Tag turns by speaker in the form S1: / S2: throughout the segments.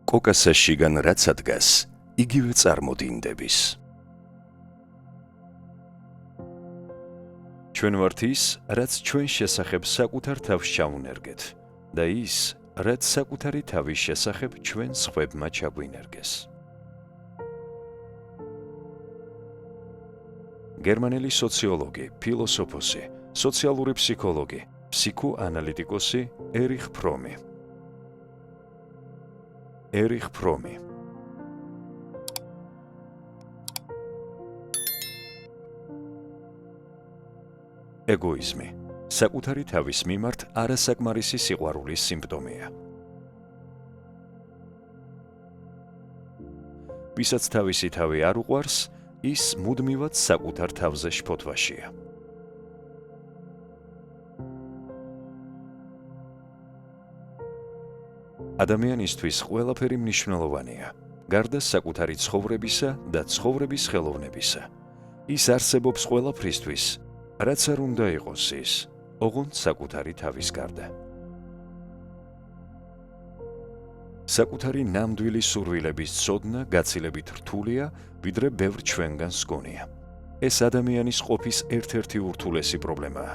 S1: კოკასაშიგან რაც ადგას, იგივე წარმოდინდების. ჩვენ ვართ ის, რაც ჩვენ შესახებ საკუთარ თავს ჩავუნერგეთ და ის, რაც საკუთარი თავის შესახებ ჩვენ სხვებმა ჩაგვინერგეს. გერმანელი სოციოლოგი, ფილოსოფოსი, სოციალური ფსიქოლოგი, ფსიქოანალიტიკოსი ერიხ ფრომი. ერიხ ფრომი. ეგოიზმი საკუთარი თავის მიმართ არასაკმარისი სიყვარულის სიმპტომია. ვისაც თავისი თავი არ უყვარს, ის მუდმივად საკუთარ თავზე შფოთვაშია. ადამიანისთვის ყველაფერი მნიშვნელოვანია, გარდა საკუთარი ცხოვრებისა და ცხოვრების ხელოვნებისა. ის არსებობს ყველაფრისთვის, რაც არ უნდა იყოს ის, ოღონდ საკუთარი თავის გარდა. საკუთარი ნამდვილი სურვილების ცოდნა გაცილებით რთულია, ვიდრე ბევრ ჩვენგანს გონია. ეს ადამიანის ყოფის ერთ-ერთი ურთულესი პრობლემაა.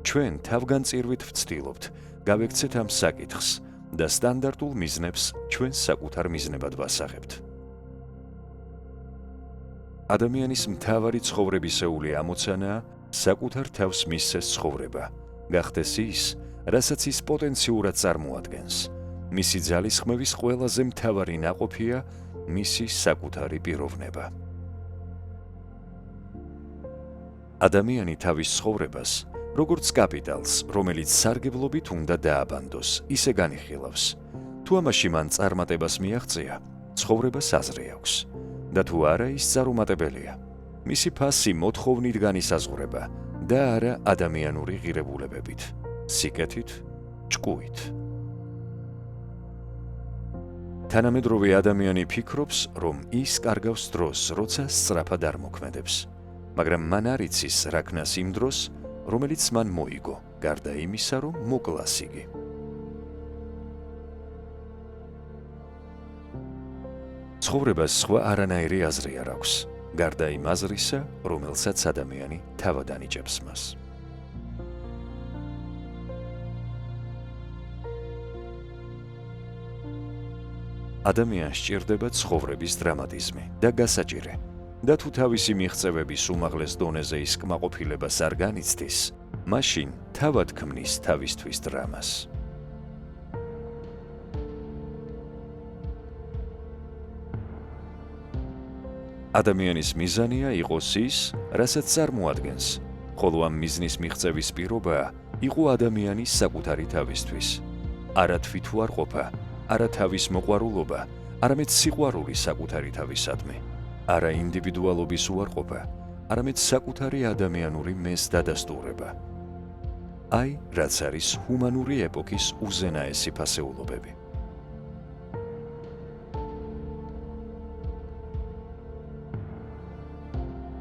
S1: ჩვენ თავგანწირვით ვცდილობთ, გავექცეთ ამ საკითხს და სტანდარტულ მიზნებს ჩვენ საკუთარ მიზნებად ვასაღებთ. ადამიანის მთავარი ცხოვრებისეული ამოცანაა საკუთარ თავს მისცეს ცხოვრება, გახდეს ის, რასაც ის პოტენციურად წარმოადგენს. მისი ძალისხმევის ყველაზე მთავარი ნაყოფია მისი საკუთარი პიროვნება. ადამიანი თავის ცხოვრებას, როგორც კაპიტალს, რომელიც სარგებლობით უნდა დააბანდოს, ისე განიხილავს. თუ ამაში მან წარმატებას მიაღწია, ცხოვრებას აზრი აქვს და თუ არა, ის წარუმატებელია. მისი ფასი მოთხოვნით განისაზღვრება და არა ადამიანური ღირებულებებით, სიკეთით, ჭკუით. თანამედროვე ადამიანი ფიქრობს, რომ ის კარგავს დროს, როცა სწრაფად არ მოქმედებს, მაგრამ მან არ იცის რა ქნას იმ დროს, რომელიც მან მოიგო, გარდა იმისა, რომ მოკლას იგი. ცხოვრებას სხვა არანაირი აზრი არ აქვს, გარდა იმ აზრისა, რომელსაც ადამიანი თავად ანიჭებს მას. ადამიანს სჭირდება ცხოვრების დრამატიზმი და გასაჭირე და თუ თავისი მიღწევების უმაღლეს დონეზე ის კმაყოფილებას არ განიცდის, მაშინ თავად ქმნის თავისთვის დრამას. ადამიანის მიზანია იყოს ის, რასაც წარმოადგენს, ხოლო ამ მიზნის მიღწევის პირობაა იყო ადამიანის საკუთარი თავისთვის. არა თვითუარყოფა, არა თავის მოყვარულობა, არამედ სიყვარული საკუთარი თავისადმი. არა ინდივიდუალობის უარყოფა, არამედ საკუთარი ადამიანური მეს დადასტურება. აი, რაც არის ჰუმანური ეპოქის უზენაესი ფასეულობები.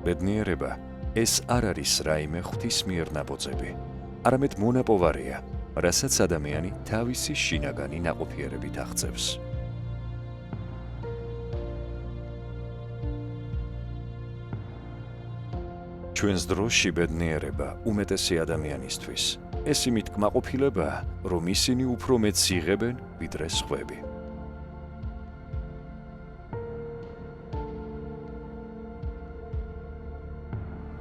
S1: ბედნიერება ეს არ არის რაიმე ღვთის მიერ ნაბოძები, არამედ მონაპოვარია, რასაც ადამიანი თავისი შინაგანი ნაყოფიერებით აღწევს. ჩვენს დროში ბედნიერება უმეტესი ადამიანისთვის. ეს იმით კმაყოფილებაა, რომ ისინი უფრო მეტს იღებენ, ვიდრე სხვები.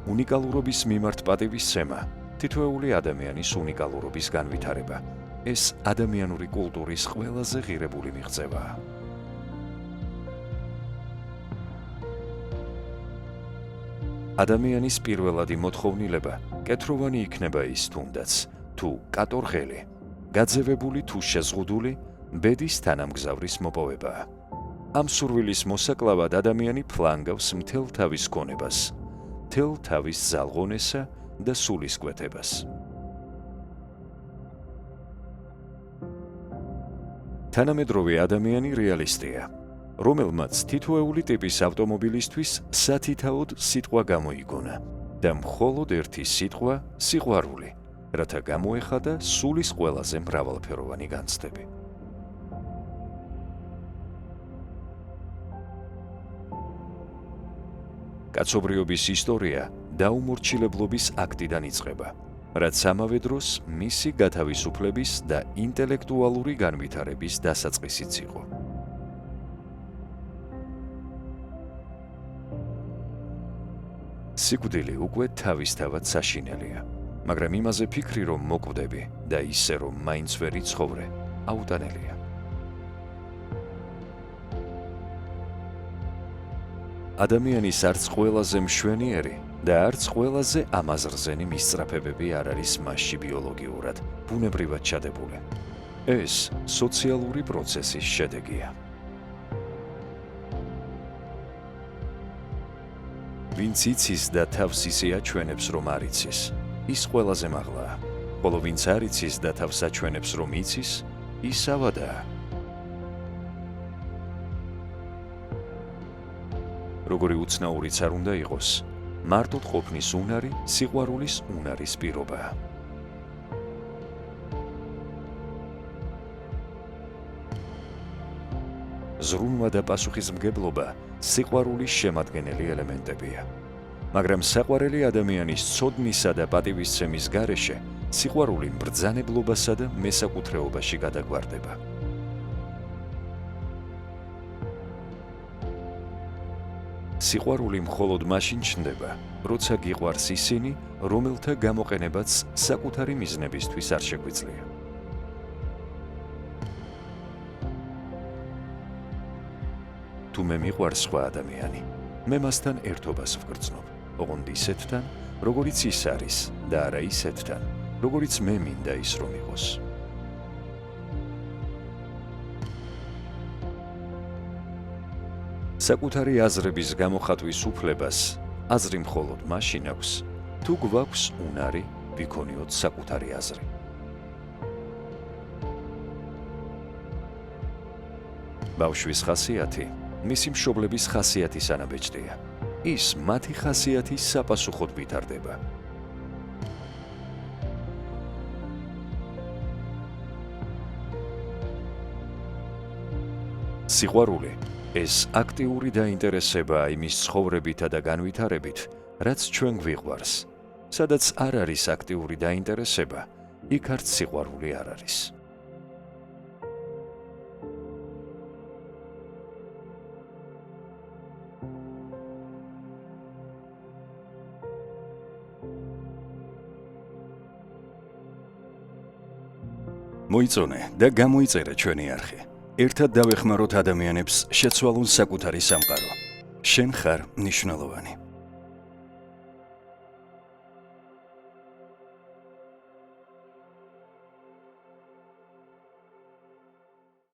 S1: უნიკალურობის მიმართ პატივისცემა, თითოეული ადამიანის უნიკალურობის განვითარება. ეს ადამიანური კულტურის ყველაზე ღირებული მიღწევაა. ადამიანის პირველადი მოთხოვნილება კეთროვანი იქნება ის თუნდაც, თუ კატორღელი, გაძევებული თუ შეზღუდული, ბედის თანამგზავრის მოპოვებაა. ამ სურვილის მოსაკლავად ადამიანი ფლანგავს მთელ თავის გონებას, მთელ თავის ზალღონესა და სულისკვეთებას. თანამედროვე ადამიანი რეალისტია, რომელმაც თითოეული ტიპის ავტომობილისთვის სათითაოდ სიტყვა გამოიგონა და მხოლოდ ერთი სიტყვა სიყვარული, რათა გამოეხადა სულის ყველაზე მრავალფეროვანი განცდები. კაცობრიობის ისტორია დაუმორჩილებლობის აქტიდან იწყება, რაც ამავე დროს მისი გათავისუფლების და ინტელექტუალური განვითარების დასაწყისიც იყო. სიკვდილი უკვე თავისთავად საშინელია, მაგრამ იმაზე ფიქრი, რომ მოკვდები და ისე, რომ მაინც ვერ იცხოვრე, აუტანელია. ადამიანის არც ყველაზე მშვენიერი და არც ყველაზე ამაზრზენი მისწრაფებები არ არის მასში ბიოლოგიურად, ბუნებრივად ჩადებული. ეს სოციალური პროცესის შედეგია. ვინც იცის და თავს ისე აჩვენებს, რომ არ იცის, ის ყველაზე მაღლაა, ხოლო ვინც არ იცის და თავს აჩვენებს, რომ იცის, ის ავადაა. როგორი უცნაურიც არ უნდა იყოს, მარტოდ ყოფნის უნარი სიყვარულის უნარის პირობაა. ზრუნვა და პასუხისმგებლობა სიყვარულის შემადგენელი ელემენტებია. მაგრამ საყვარელი ადამიანის ცოდნისა და პატივისცემის გარეშე სიყვარული მბრძანებლობასა და მესაკუთრეობაში გადაგვარდება. სიყვარული მხოლოდ მაშინ ჩნდება, როცა გიყვარს ისინი, რომელთა გამოყენებაც საკუთარი მიზნებისთვის არ შეგვიძლია. თუ მე მიყვარს სხვა ადამიანი, მე მასთან ერთობას ვგრძნობ, ოღონდ ისეთთან, როგორიც ის არის და არა ისეთთან, როგორიც მე მინდა ის რომ იყოს. საკუთარი აზრების გამოხატვის უფლებას აზრი მხოლოდ მაშინ აქვს, თუ გვაქვს უნარი ვიქონიოთ საკუთარი აზრი. ბავშვის ხასიათი მისი მშობლების ხასიათის ანაბეჭდია. ის მათი ხასიათის საპასუხოდ ვითარდება. სიყვარული ეს აქტიური დაინტერესებაა იმის ცხოვრებითა და განვითარებით, რაც ჩვენ გვიყვარს. სადაც არ არის აქტიური დაინტერესება, იქ არც სიყვარული არ არის. მოიწონე და გამოიწერე ჩვენი არხი. ერთად დავეხმაროთ ადამიანებს შეცვალონ საკუთარი სამყარო. შენ ხარ მნიშვნელოვანი.